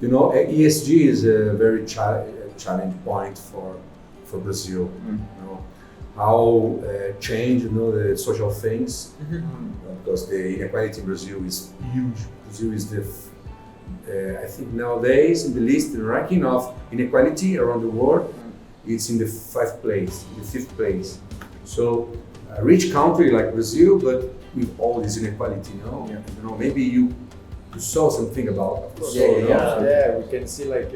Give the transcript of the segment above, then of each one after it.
You know, ESG is a very challenge point for Brazil. You know, how change, you know, the social things, because the inequality in Brazil is huge. Brazil is the, I think nowadays in the list, the ranking of inequality around the world, it's in the fifth place. So a rich country like Brazil, but with all this inequality, you know, you know, maybe you saw something about. Yeah, we can see like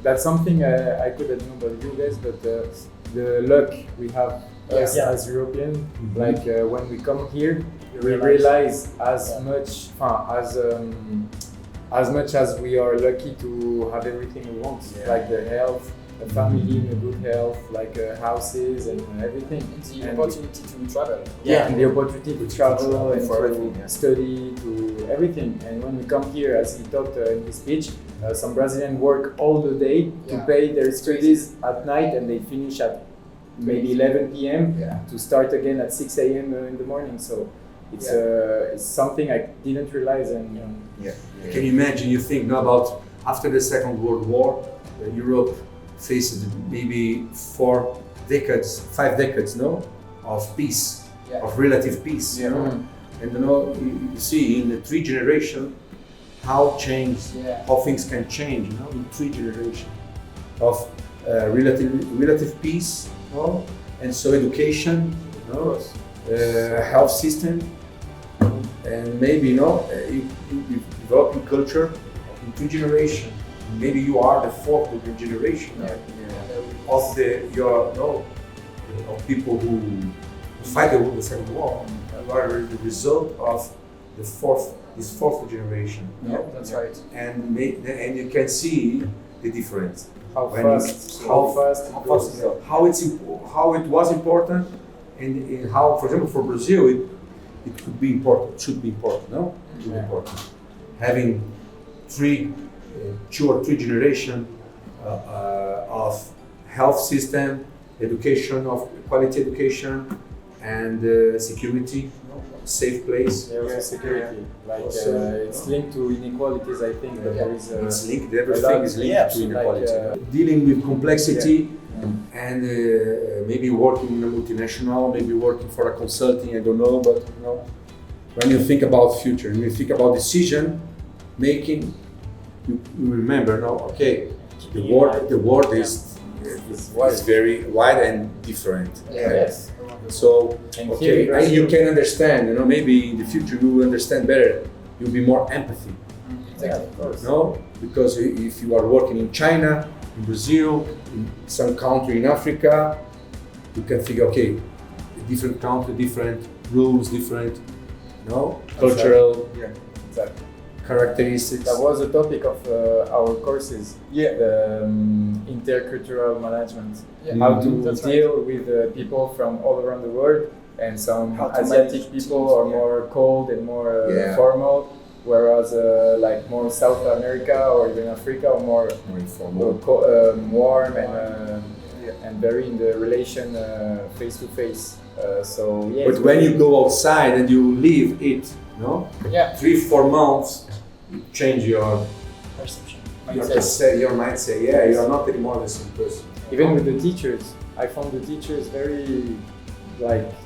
that's something I couldn't know about you guys, but the luck we have as European, like when we come here, we realize as much as we are lucky to have everything we want, like the health, a family in a good health, like houses and everything. The opportunity to travel. And the opportunity to travel and to study, to everything. And when we come here, as he talked in his speech, some Brazilians work all the day to pay their studies at night, and they finish at maybe 11 p.m. To start again at 6 a.m. In the morning. So it's something I didn't realize. And can you imagine? You think now about after the Second World War, Europe faced maybe 5 decades, no, of peace, of relative peace. You know? And you know, you see in the 3 generations how things can change. You know, in 3 generations of relative peace, you know? And so education, you know, health system, and maybe you know, you developing culture in 3 generations. Maybe you are the 4th generation of of people who fight the Second War. You are the result of this 4th generation. That's right. And you can see the difference. How it was important, and how, for example, for Brazil, it should be important. No, it should be important. Having 2 or 3 generations of health system, education, of quality education, and security, safe place. Security. Like it's linked to inequalities, I think. But there is it's linked. Everything is linked to inequality. Dealing with complexity, and maybe working in a multinational, maybe working for a consulting. I don't know, but you know, when you think about future, when you think about decision making. You remember, no? Okay, the world is very wide and different. Yes. So, okay, you can understand. You know, maybe in the future you will understand better. You'll be more empathy. Exactly. Of course. No, because if you are working in China, in Brazil, in some country in Africa, you can figure, okay, a different country, different rules, different, cultural. Exactly. Characteristics. That was a topic of our courses. The intercultural management. How to deal with people from all around the world, and some Asiatic people are more cold and more formal, whereas like more South America or even Africa are more informal, warm and very in the relation face to face. But when you go outside and you leave it, 3-4 months, you change your perception. Your mindset. Yeah, you are not anymore the same person. Even with the teachers, I found the teachers very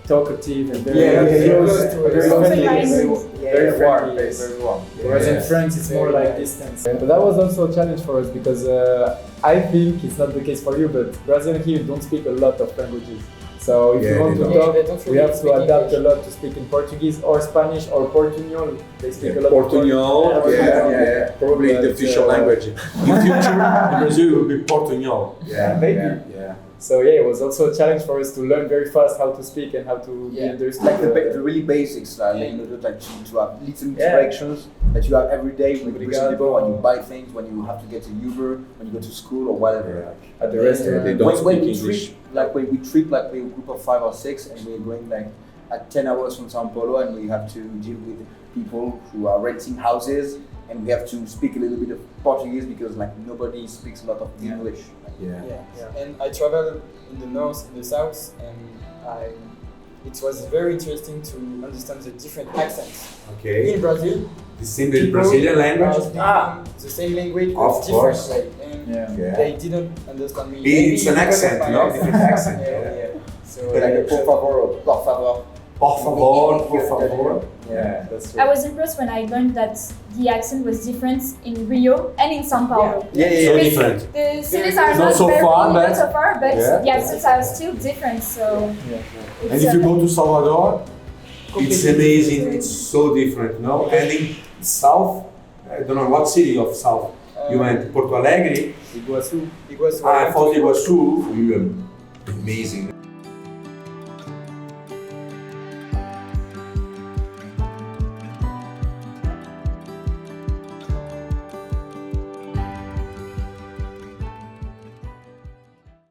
talkative and very close to very warm. Whereas in France, it's more like distance. But that was also a challenge for us because I think it's not the case for you, but Brazilians here don't speak a lot of languages. So if you want to talk, we have to adapt a lot to speak in Portuguese or Spanish or Portuñol. They speak a lot of Portuñol. Probably the official language. In future, in Brazil, it will be Portuñol. Maybe. So it was also a challenge for us to learn very fast how to speak and how to be understood. Like the really basics, to have little interactions that you have every day with people when you buy things, when you have to get to Uber, when you go to school or whatever. At the restaurant, they don't speak English. When we trip like a group of 5 or 6, and we're going at 10 hours from Sao Paulo, and we have to deal with people who are renting houses, and we have to speak a little bit of Portuguese because nobody speaks a lot of English. And I travel in the north, in the south, and I it was very interesting to understand the different accents. Okay. In Brazil, The same Brazilian language. the same language, Of but different course. way. And Yeah. they didn't understand me. It's an Maybe accent, because of no? my Different accent. Yeah. So Like, por favor, por favor. Por favor, por favor. Yeah, that's I was impressed when I learned that the accent was different in Rio and in São Paulo. Yeah, So Because different. the cities are Not not so very far, not but- so far, but Yeah. the accents are still different. So And it's, if you go to Salvador, it's amazing. It's so different, no? And in South, I don't know what city of South you went. Porto Alegre. Iguaçu. it was Foz do Iguaçu. Amazing.